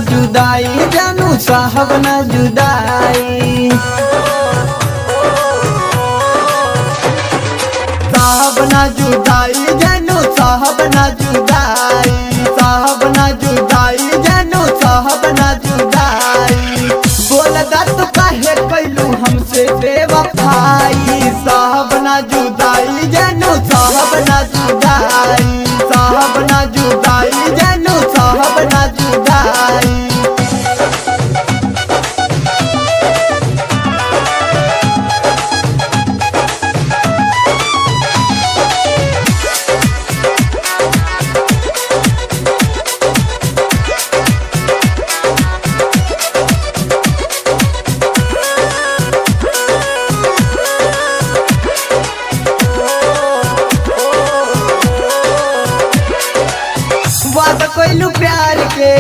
जुदाई जानू साहब ना जुदाई, साहब ना जुदाई जानू साहब ना जुदाई, साहब ना जुदाई जानू साहब ना जुदाई। बोलदा तो काहे कैलू हमसे बेवफाई, साहब ना जुदाई जानू साहब ना जुदाई, साहब ना जुदाई जानू साहब ना जुदाई। वादा कोइलू प्यार के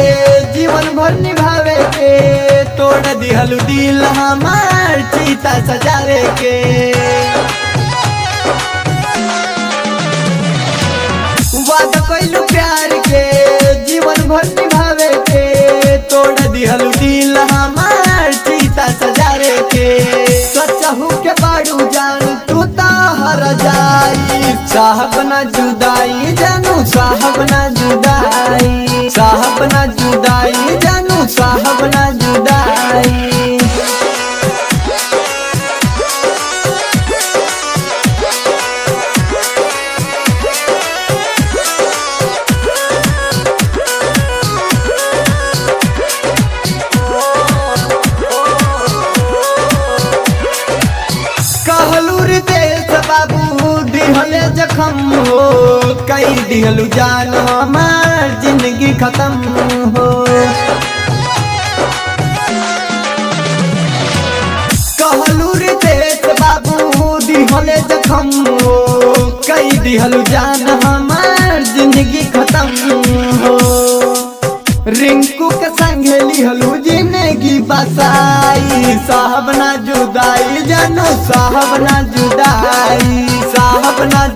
जीवन भर निभावे के, तोड़ दिहलू दिल हमार चीता सजावे के। वादा कोइलू प्यार के जीवन भर निभावे के, तोड़ दिहलू दिल हमार चीता सजावे के। सचहू के बाड़ू जान तू ता हर जाई, साहब ना जुदाई जानू साहब ना जुदाई, साहब ना जुदाई जानू साहब ना जुदाई। कहलू रितेश बाबू दिहले जखम हो, कई दिहलू जान हमार जिंदगी खत्म हो। कहलू रितेश बाबू दिहले जखम हो, कई दिहलू जान हमार जिंदगी खत्म हो। रिंकू के संग लिहलू जिंदगी बसाई, साहब ना जुदाई जानू साहब ना जुदाई, साहब ना